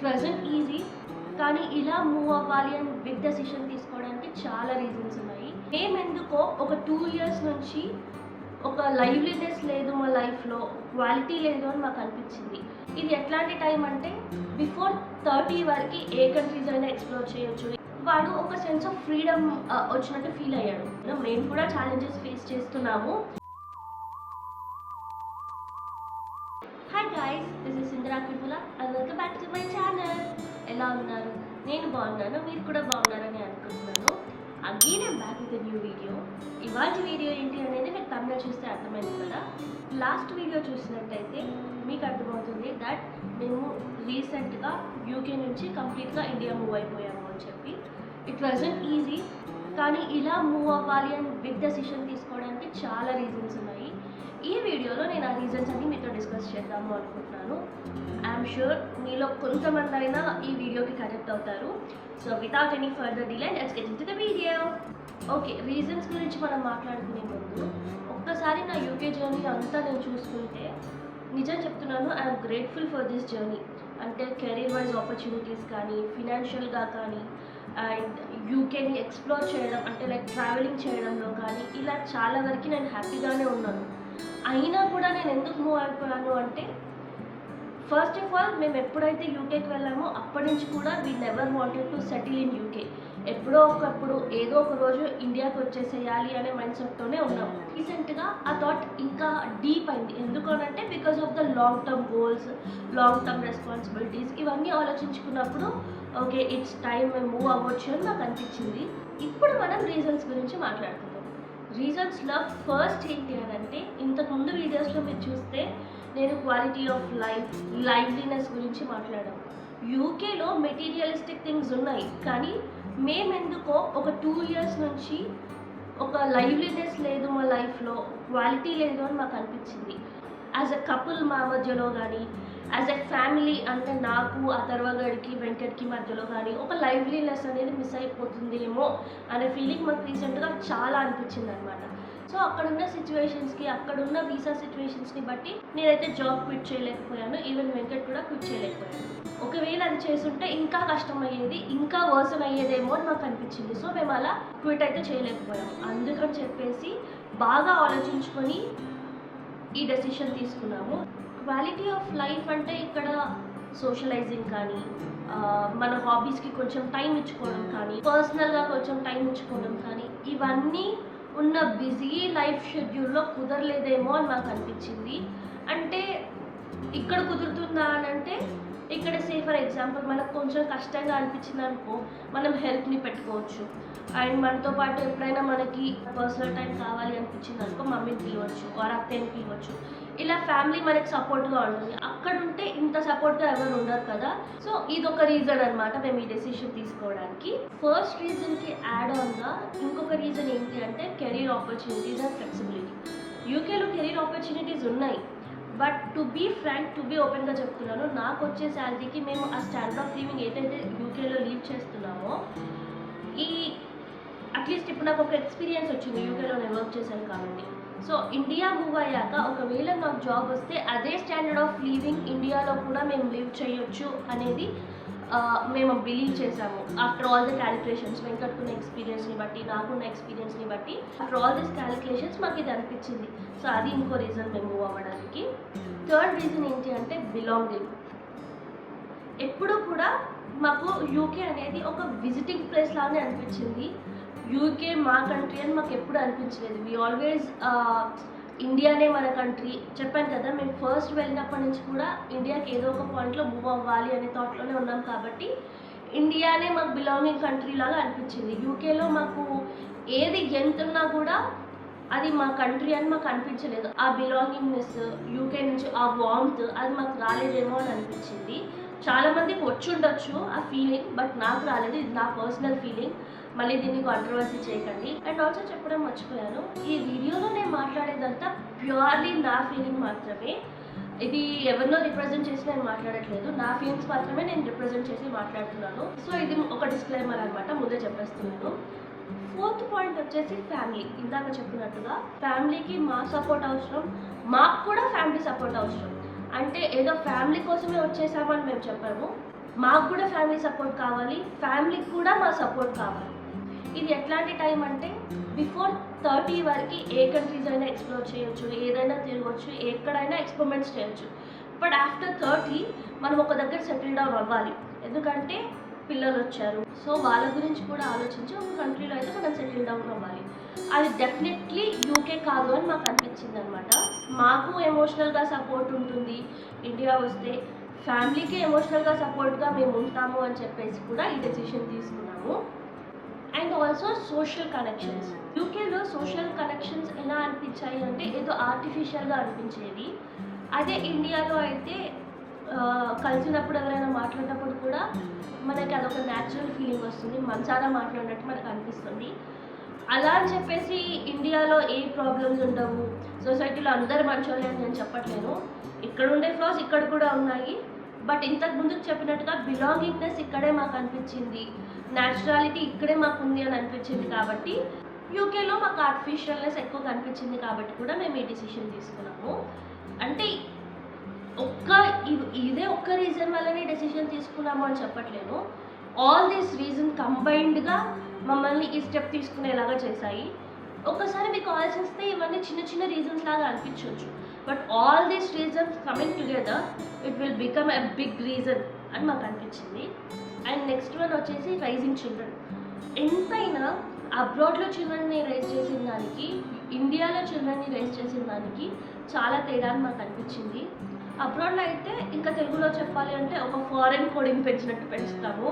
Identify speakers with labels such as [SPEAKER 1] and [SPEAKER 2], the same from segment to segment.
[SPEAKER 1] Wasn't easy, కానీ ఇలా move అవ్వాలి అని బిగ్ డెసిషన్ తీసుకోవడానికి చాలా రీజన్స్ ఉన్నాయి. మేమెందుకో ఒక 2 years నుంచి ఒక లైవ్లీనెస్ లేదు మా లైఫ్లో, క్వాలిటీ లేదు అని మాకు అనిపించింది. ఇది ఎట్లాంటి టైం అంటే బిఫోర్ 30 వరకు ఏ కంట్రీస్ అయినా ఎక్స్ప్లోర్ చేయొచ్చు. వాడు ఒక సెన్స్ ఆఫ్ ఫ్రీడమ్ వచ్చినట్టు ఫీల్ అయ్యాడు. మేము కూడా ఛాలెంజెస్ ఫేస్ చేస్తున్నాము. Hi guys, this is Indira Kipula and welcome back to my channel. ఎలా ఉన్నారు? నేను బాగున్నాను, మీరు కూడా బాగున్నారని అనుకుంటున్నాను. Again I'm back with new video. ఇవాళ వీడియో ఏంటి అనేది మీకు తమిళ చూస్తే అర్థమైంది కదా. లాస్ట్ వీడియో చూసినట్టయితే మీకు అర్థమవుతుంది దట్ మేము రీసెంట్గా యూకే నుంచి కంప్లీట్గా ఇండియా మూవ్ అయిపోయాము అని చెప్పి. ఇట్ వాజంట్ ఈజీ, కానీ ఇలా మూవ్ అవ్వాలి అని బిగ్ డెసిషన్ తీసుకోవడానికి చాలా రీజన్స్ ఉన్నాయి. ఈ వీడియోలో నేను ఆ రీజన్స్ అన్ని మీతో డిస్కస్ చేద్దాము అనుకుంటున్నాను. ఐఎమ్ షూర్ మీలో కొంతమంది అయినా ఈ వీడియోకి కనెక్ట్ అవుతారు. So without any further delay let's get into the video. Okay, reasons గురించి మనం మాట్లాడుకునే ముందు ఒక్కసారి నా యూకే జర్నీ అంతా నేను చూసుకుంటే నిజం చెప్తున్నాను, I'm grateful for this journey. అంటే కెరీర్ వైజ్ ఆపర్చునిటీస్ కానీ, ఫినాన్షియల్గా కానీ, అండ్ యూకేని ఎక్స్ప్లోర్ చేయడం అంటే లైక్ ట్రావెలింగ్ చేయడంలో కానీ, ఇలా చాలా వరకు నేను హ్యాపీగానే ఉన్నాను. అయినా కూడా నేను ఎందుకు మూవ్ అయిపోయాను అంటే, ఫస్ట్ ఆఫ్ ఆల్ మేము ఎప్పుడైతే యూకేకి వెళ్ళామో అప్పటి నుంచి కూడా we never wanted to settle in UK. ఎప్పుడో ఒకప్పుడు ఏదో ఒక రోజు ఇండియాకి వచ్చేసేయాలి అనే మైండ్ సెట్తోనే ఉన్నాం. రీసెంట్గా ఆ థాట్ ఇంకా డీప్ అయింది. ఎందుకనంటే because of the long term goals, long term responsibilities, ఇవన్నీ ఆలోచించుకున్నప్పుడు ఓకే ఇట్స్ టైం మేము మూవ్ అవ్వచ్చు అని నాకు అనిపించింది. ఇప్పుడు మనం రీజన్స్ గురించి మాట్లాడుకుందాం. రీజన్స్లో ఫస్ట్ ఏంటి అని అంటే, ఇంతకుముందు వీడియోస్లో మీరు చూస్తే నేను క్వాలిటీ ఆఫ్ లైఫ్, లైవ్లీనెస్ గురించి మాట్లాడాను. యూకేలో మెటీరియలిస్టిక్ థింగ్స్ ఉన్నాయి, కానీ మేమెందుకో ఒక 2 years నుంచి ఒక లైవ్లీనెస్ లేదు మా లైఫ్లో, క్వాలిటీ లేదు అని మాకు అనిపించింది. యాజ్ ఎ కపుల్ మా మధ్యలో కానీ, యాజ్ ఎ ఫ్యామిలీ అంటే నాకు ఆ తర్వాగడికి వెంకట్కి మధ్యలో కానీ ఒక లైవ్లీనెస్ అనేది మిస్ అయిపోతుందేమో అనే ఫీలింగ్ మాకు రీసెంట్గా చాలా అనిపించింది అనమాట. సో అక్కడున్న సిచ్యువేషన్స్కి, అక్కడున్న వీసా సిచ్యువేషన్స్ని బట్టి నేనైతే జాబ్ క్విట్ చేయలేకపోయాను. ఈవెన్ వెంకట్ కూడా క్విట్ చేయలేకపోయాను. ఒకవేళ అది చేస్తుంటే ఇంకా కష్టమయ్యేది, ఇంకా వర్సన్ అయ్యేదేమో అని మాకు అనిపించింది. సో మేము అలా క్విట్ అయితే చేయలేకపోయాము. అందుకని చెప్పేసి బాగా ఆలోచించుకొని ఈ డెసిషన్ తీసుకున్నాము. క్వాలిటీ ఆఫ్ లైఫ్ అంటే ఇక్కడ సోషలైజింగ్ కానీ, మన హాబీస్కి కొంచెం టైం ఇచ్చుకోవడం కానీ, పర్సనల్గా కొంచెం టైం ఇచ్చుకోవడం కానీ, ఇవన్నీ ఉన్న బిజీ లైఫ్ షెడ్యూల్లో కుదరలేదేమో అని నాకు అనిపించింది. అంటే ఇక్కడ కుదురుతుందా అని అంటే, ఇక్కడ సే ఫర్ ఎగ్జాంపుల్ మనకు కొంచెం కష్టంగా అనిపించింది అనుకో, మనం హెల్ప్ని పెట్టుకోవచ్చు. అండ్ మనతో పాటు ఎప్పుడైనా మనకి పర్సనల్ టైం కావాలి అనిపించింది అనుకో, మమ్మీని పిలవచ్చు, ఆర్ అత్తయ్యని పిలవచ్చు. ఇలా ఫ్యామిలీ మనకి సపోర్ట్గా ఉంటుంది. అక్కడ ఉంటే ఇంత సపోర్ట్గా ఎవరు ఉండరు కదా. సో ఇదొక రీజన్ అనమాట మేము ఈ డెసిషన్ తీసుకోవడానికి. ఫస్ట్ రీజన్కి యాడ్ ఆన్గా ఇంకొక రీజన్ ఏంటి అంటే కెరీర్ ఆపర్చునిటీస్ అండ్ ఫ్లెక్సిబిలిటీ. యూకేలో కెరీర్ ఆపర్చునిటీస్ ఉన్నాయి, but to be frank, to be ఓపెన్గా చెప్తున్నాను, నాకు వచ్చే శాలరీకి మేము ఆ స్టాండర్డ్ ఆఫ్ లివింగ్ ఏదైతే యూకేలో లీవ్ చేస్తున్నామో, ఈ అట్లీస్ట్ ఇప్పుడు నాకు ఒక ఎక్స్పీరియన్స్ వచ్చింది, యూకేలో నేను వర్క్ చేశాను కాబట్టి. సో ఇండియా మూవ్ అయ్యాక ఒకవేళ నాకు జాబ్ వస్తే అదే స్టాండర్డ్ ఆఫ్ లివింగ్ ఇండియాలో కూడా మేము లివ్ చేయొచ్చు అనేది మేము బిలీవ్ చేసాము. ఆఫ్టర్ ఆల్ ద క్యాలిక్యులేషన్స్, వెంకట్టుకున్న ఎక్స్పీరియన్స్ని బట్టి, నాకున్న ఎక్స్పీరియన్స్ని బట్టి, ఆఫ్టర్ ఆల్ దిస్ క్యాలిక్యులేషన్స్ మాకు ఇది అనిపించింది. సో అది ఇంకో రీజన్ మేము మూవ్ అవ్వడానికి. థర్డ్ రీజన్ ఏంటి అంటే బిలాంగింగ్. ఎప్పుడు కూడా మాకు యూకే అనేది ఒక విజిటింగ్ ప్లేస్ లాగానే అనిపించింది. యూకే మా కంట్రీ అని మాకు ఎప్పుడు అనిపించలేదు. వీ ఆల్వేస్ ఇండియానే మన కంట్రీ. చెప్పాను కదా, మేము ఫస్ట్ వెళ్ళినప్పటి నుంచి కూడా ఇండియాకి ఏదో ఒక పాయింట్లో మూవ్ అవ్వాలి అనే థాట్లోనే ఉన్నాం కాబట్టి ఇండియానే మాకు బిలాంగింగ్ కంట్రీ లాగా అనిపించింది. యూకేలో మాకు ఏది ఎంత ఉన్నా కూడా అది మా కంట్రీ అని మాకు అనిపించలేదు. ఆ బిలాంగింగ్నెస్, యూకే నుంచి ఆ వార్మ్త్ అది మాకు రాలేదేమో అని అనిపించింది. చాలామందికి వచ్చి ఉండొచ్చు ఆ ఫీలింగ్, బట్ నాకు రాలేదు. ఇది నా పర్సనల్ ఫీలింగ్. మళ్ళీ దీన్ని కాంట్రవర్సీ చేయకండి. అండ్ ఆల్సో చెప్పడం మర్చిపోయాను, ఈ వీడియోలో నేను మాట్లాడేదంతా ప్యూర్లీ నా ఫీలింగ్ మాత్రమే. ఇది ఎవరినో రిప్రజెంట్ చేసి నేను మాట్లాడట్లేదు, నా ఫీలింగ్స్ మాత్రమే నేను రిప్రజెంట్ చేసి మాట్లాడుతున్నాను. సో ఇది ఒక డిస్క్లైమర్ అనమాట, ముందే చెప్పేస్తున్నాను. ఫోర్త్ పాయింట్ వచ్చేసి ఫ్యామిలీ. ఇందాక చెప్పినట్టుగా ఫ్యామిలీకి మా సపోర్ట్ అవసరం, మాకు కూడా ఫ్యామిలీ సపోర్ట్ అవసరం. అంటే ఏదో ఫ్యామిలీ కోసమే వచ్చేసామని మేము చెప్పాము. మాకు కూడా ఫ్యామిలీ సపోర్ట్ కావాలి, ఫ్యామిలీకి కూడా మా సపోర్ట్ కావాలి. ఇది ఎట్లాంటి టైం అంటే బిఫోర్ 30 వరకు ఏ కంట్రీస్ అయినా ఎక్స్ప్లోర్ చేయొచ్చు, ఏదైనా తిరగచ్చు, ఎక్కడైనా ఎక్స్పెరిమెంట్స్ చేయొచ్చు. బట్ ఆఫ్టర్ 30 మనం ఒక దగ్గర సెటిల్ డౌన్ అవ్వాలి. ఎందుకంటే పిల్లలు వచ్చారు, సో వాళ్ళ గురించి కూడా ఆలోచించి ఒక కంట్రీలో అయితే మనం సెటిల్ డౌన్ అవ్వాలి. అది డెఫినెట్లీ యూకే కాదు అని మాకు అనిపించింది అనమాట. మాకు ఎమోషనల్గా సపోర్ట్ ఉంటుంది ఇండియా వస్తే, ఫ్యామిలీకి ఎమోషనల్గా సపోర్ట్గా మేము ఉంటాము అని చెప్పేసి కూడా ఈ డెసిషన్ తీసుకున్నాము. And also social connections. యూకేలో సోషల్ కనెక్షన్స్ ఎలా అనిపించాయి అంటే ఏదో ఆర్టిఫిషియల్గా అనిపించేది. అదే ఇండియాలో అయితే కలిసినప్పుడు ఎవరైనా మాట్లాడినప్పుడు కూడా మనకి అదొక న్యాచురల్ ఫీలింగ్ వస్తుంది, మనసారా మాట్లాడినట్టు మనకు అనిపిస్తుంది. అలా అని చెప్పేసి ఇండియాలో ఏ ప్రాబ్లమ్స్ ఉండవు, సొసైటీలో అందరు మంచోళ్ళే అని నేను చెప్పట్లేను. ఇక్కడ ఉండే ఫ్లాస్ ఇక్కడ కూడా ఉన్నాయి. బట్ ఇంతకు ముందుకు చెప్పినట్టుగా బిలాంగింగ్నెస్ ఇక్కడే మాకు అనిపించింది, న్యాచురాలిటీ ఇక్కడే మాకు ఉంది అని అనిపించింది. కాబట్టి యూకేలో మాకు ఆర్టిఫిషియల్నెస్ ఎక్కువ కనిపించింది కాబట్టి కూడా మేము ఈ డిసిషన్ తీసుకున్నాము. అంటే ఇదే ఒక్క రీజన్ వల్లనే డెసిషన్ తీసుకున్నాము అని చెప్పట్లేను. ఆల్ దీస్ రీజన్ కంబైన్డ్గా మమ్మల్ని ఈ స్టెప్ తీసుకునేలాగా చేశాయి. ఒకసారి మీకు ఆలోచిస్తే ఇవన్నీ చిన్న చిన్న రీజన్స్ లాగా అనిపించవచ్చు, but all these reasons coming together it will become a big reason అని మాకు అనిపించింది. అండ్ నెక్స్ట్ వన్ వచ్చేసి రైజింగ్ చిల్డ్రన్. ఎంతైనా అబ్రాడ్లో చిల్డ్రన్ని రైజ్ చేసిన దానికి, ఇండియాలో చిల్డ్రన్ని రైజ్ చేసిన దానికి చాలా తేడా అని మాకు అనిపించింది. అబ్రాడ్లో అయితే ఇంకా తెలుగులో చెప్పాలి అంటే ఒక ఫారెన్ కోడిని పెంచినట్టు పెంచుతాము,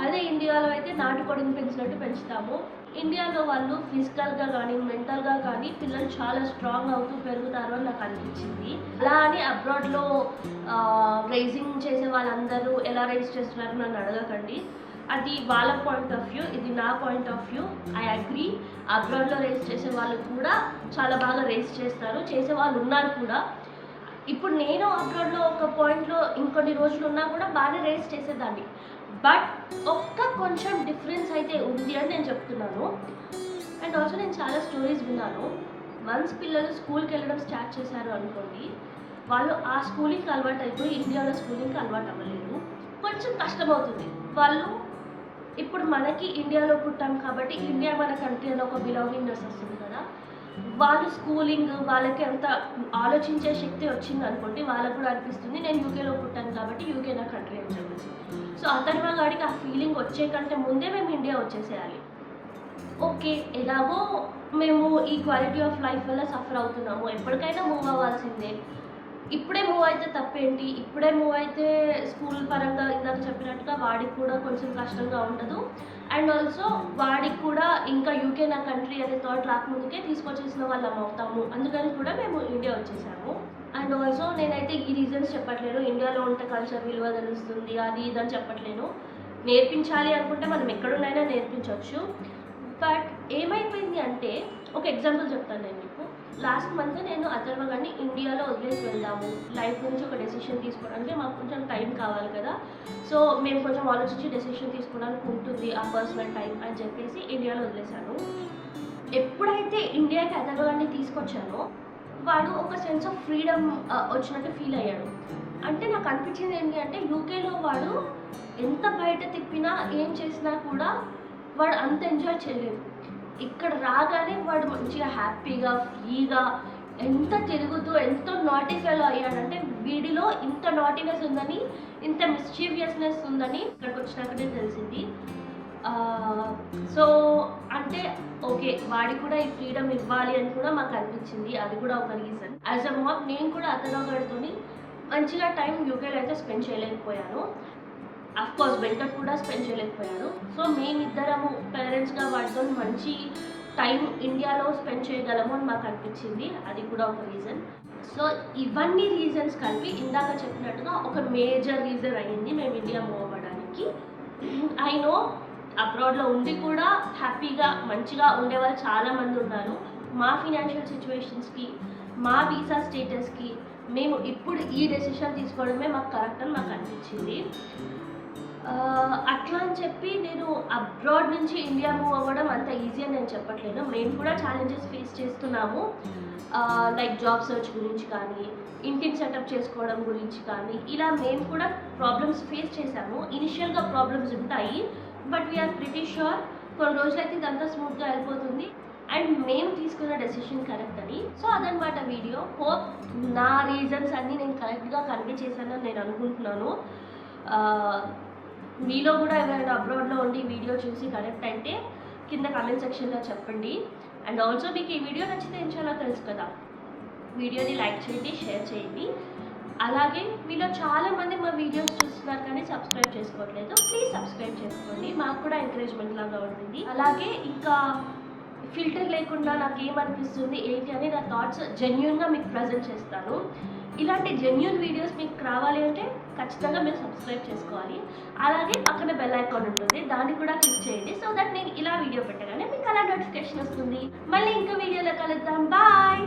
[SPEAKER 1] అదే ఇండియాలో అయితే నాటు కోడిని పెంచినట్టు పెంచుతాము. ఇండియాలో వాళ్ళు ఫిజికల్గా కానీ మెంటల్గా కానీ పిల్లలు చాలా స్ట్రాంగ్ అవుతూ పెరుగుతారు అని నాకు అనిపించింది. అలా అని అబ్రాడ్లో రైజింగ్ చేసే వాళ్ళందరూ ఎలా రైజ్ చేస్తున్నారు నన్ను అడగకండి, అది వాళ్ళ పాయింట్ ఆఫ్ వ్యూ, ఇది నా point of view. I agree, అబ్రాడ్లో రైజ్ చేసే వాళ్ళు కూడా చాలా బాగా రైజ్ చేస్తారు, చేసే వాళ్ళు ఉన్నారు కూడా. ఇప్పుడు నేను అబ్రాడ్లో ఒక పాయింట్లో ఇంకొన్ని రోజులు ఉన్నా కూడా బాగానే రైజ్ చేసేదాన్ని. బట్ కొంచెం డిఫరెన్స్ అయితే ఉంది అని నేను చెప్తున్నాను. అండ్ ఆల్సో నేను చాలా స్టోరీస్ విన్నాను. వన్స్ పిల్లలు స్కూల్కి వెళ్ళడం స్టార్ట్ చేశారు అనుకోండి, వాళ్ళు ఆ స్కూలింగ్కి అలవాటు అయిపోయి ఇండియాలో స్కూలింగ్కి అలవాటు అవ్వలేదు, కొంచెం కష్టమవుతుంది. వాళ్ళు ఇప్పుడు మనకి ఇండియాలో పుట్టాం కాబట్టి ఇండియా మన కంట్రీ అని ఒక బిలాంగింగ్నెస్ వస్తుంది కదా, వాళ్ళు స్కూలింగ్ వాళ్ళకి అంత ఆలోచించే శక్తి వచ్చింది అనుకోండి, వాళ్ళకు కూడా అనిపిస్తుంది నేను యూకేలో పుట్టాను కాబట్టి యూకే నా కంట్రీ అని చెప్పేసి. సో అతని గాడికి ఆ ఫీలింగ్ వచ్చే కంటే ముందే మేము ఇండియా వచ్చేసేయాలి. ఓకే, ఎలాగో మేము ఈ క్వాలిటీ ఆఫ్ లైఫ్ వల్ల సఫర్ అవుతున్నాము, ఎప్పటికైనా మూవ్ అవ్వాల్సిందే. ఇప్పుడే మూవ్ అయితే తప్పేంటి, ఇప్పుడే మూవ్ అయితే స్కూల్ పరంగా ఇందాక చెప్పినట్టుగా వాడికి కూడా కొంచెం కష్టంగా ఉండదు. అండ్ ఆల్సో వాడికి కూడా ఇంకా యూకే నా కంట్రీ అనే థాట్ రాకముందుకే తీసుకొచ్చేసిన వాళ్ళం అవుతాము, అందుకని కూడా మేము ఇండియా వచ్చేసాము. అండ్ ఆల్సో నేనైతే ఈ రీజన్స్ చెప్పట్లేను, ఇండియాలో ఉంటే కల్చర్ విలువ తెలుస్తుంది అది ఇదని చెప్పట్లేను. నేర్పించాలి అనుకుంటే మనం ఎక్కడున్నైనా నేర్పించవచ్చు. బట్ ఏమైపోయింది అంటే ఒక ఎగ్జాంపుల్ చెప్తాను నేను మీకు. లాస్ట్ మంత్ నేను అథర్వ గారిని ఇండియాలో వదిలేసి వెళ్దాము, లైఫ్ గురించి ఒక డెసిషన్ తీసుకోవడానికి మాకు కొంచెం టైం కావాలి కదా, సో మేము కొంచెం ఆలోచించి డెసిషన్ తీసుకోవడానికి ఉంటుంది ఆ పర్సనల్ టైం అని చెప్పేసి ఇండియాలో వదిలేశాను. ఎప్పుడైతే ఇండియాకి అథర్వ గారిని తీసుకొచ్చానో వాడు ఒక సెన్స్ ఆఫ్ ఫ్రీడమ్ వచ్చినట్టు ఫీల్ అయ్యాడు. అంటే నాకు అనిపించింది ఏంటి అంటే యూకేలో వాడు ఎంత బయట తిప్పినా ఏం చేసినా కూడా వాడు అంత ఎంజాయ్ చేయలేదు. ఇక్కడ రాగానే వాడు మంచిగా హ్యాపీగా ఫ్రీగా ఎంత తిరుగుతూ ఎంతో నాటీ ఫెలో అయ్యాడంటే వీడిలో ఇంత నాటీనెస్ ఉందని, ఇంత మిస్చీవియస్నెస్ ఉందని ఇక్కడికి వచ్చినాకనే తెలిసింది. సో అంటే ఓకే, వాడికి కూడా ఈ ఫ్రీడమ్ ఇవ్వాలి అని కూడా మాకు అనిపించింది, అది కూడా ఒక రీజన్. యాజ్ అ మామ్ నేను కూడా అతనగాడితో మంచిగా టైం యూకేలో అయితే స్పెండ్ చేయలేకపోయాను, అఫ్కోర్స్ వెంకట్ కూడా స్పెండ్ చేయలేకపోయాడు. సో మేమిద్దరము పేరెంట్స్గా వాటితో మంచి టైం ఇండియాలో స్పెండ్ చేయగలము అని మాకు అనిపించింది, అది కూడా ఒక రీజన్. సో ఇవన్నీ రీజన్స్ కలిపి ఇందాక చెప్పినట్టుగా ఒక మేజర్ రీజన్ అయ్యింది మేము ఇండియా మూవ్ అవ్వడానికి. ఐ నో అబ్రాడ్లో ఉండి కూడా హ్యాపీగా మంచిగా ఉండేవాళ్ళు చాలామంది ఉన్నారు. మా ఫినాన్షియల్ సిచ్యువేషన్స్కి, మా వీసా స్టేటస్కి మేము ఇప్పుడు ఈ డెసిషన్ తీసుకోవడమే మాకు కరెక్ట్ అని మాకు అనిపించింది. అట్లా అని చెప్పి నేను అబ్రాడ్ నుంచి ఇండియా మూవ్ అవ్వడం అంత ఈజీ అని నేను చెప్పట్లేదు, మేము కూడా ఛాలెంజెస్ ఫేస్ చేస్తున్నాము. లైక్ జాబ్ సెర్చ్ గురించి కానీ, ఇంటిని సెటప్ చేసుకోవడం గురించి కానీ, ఇలా మేము కూడా ప్రాబ్లమ్స్ ఫేస్ చేసాము. ఇనిషియల్గా ప్రాబ్లమ్స్ ఉంటాయి, బట్ వీఆర్ ప్రిటీ షూర్ కొన్ని రోజులైతే ఇదంతా స్మూత్గా వెళ్ళిపోతుంది అండ్ మేము తీసుకున్న డెసిషన్ కరెక్ట్ అని. సో అదనమాట వీడియో. హోప్ నా రీజన్స్ అన్నీ నేను కరెక్ట్గా కన్వే చేశానని నేను అనుకుంటున్నాను. మీలో కూడా ఎవరైనా అబ్రాడ్లో ఉండి వీడియో చూసి కరెక్ట్ అయితే కింద కామెంట్ సెక్షన్లో చెప్పండి. అండ్ ఆల్సో మీకు ఈ వీడియో నచ్చితే ఏం చేయాలో తెలుసు కదా, వీడియోని లైక్ చేయండి, షేర్ చేయండి. అలాగే మీలో చాలామంది మా వీడియోస్ చూస్తున్నారు కానీ సబ్స్క్రైబ్ చేసుకోవట్లేదు. ప్లీజ్ సబ్స్క్రైబ్ చేసుకోండి, మాకు కూడా ఎంకరేజ్మెంట్ లాగా ఉంటుంది. అలాగే ఇంకా ఫిల్టర్ లేకుండా నాకు ఏమనిపిస్తుంది ఏంటి అని నా థాట్స్ జెన్యూన్గా మీకు ప్రజెంట్ చేస్తాను. ఇలాంటి జెన్యూన్ వీడియోస్ మీకు రావాలి అంటే ఖచ్చితంగా మీరు సబ్స్క్రైబ్ చేసుకోవాలి. అలాగే పక్కన బెల్ ఐకాన్ ఉంటుంది, దాన్ని కూడా క్లిక్ చేయండి. సో దట్ నేను ఇలా వీడియో పెట్టగానే మీకు అలా నోటిఫికేషన్ వస్తుంది. మళ్ళీ ఇంకో వీడియోలో కలుద్దాం. బాయ్.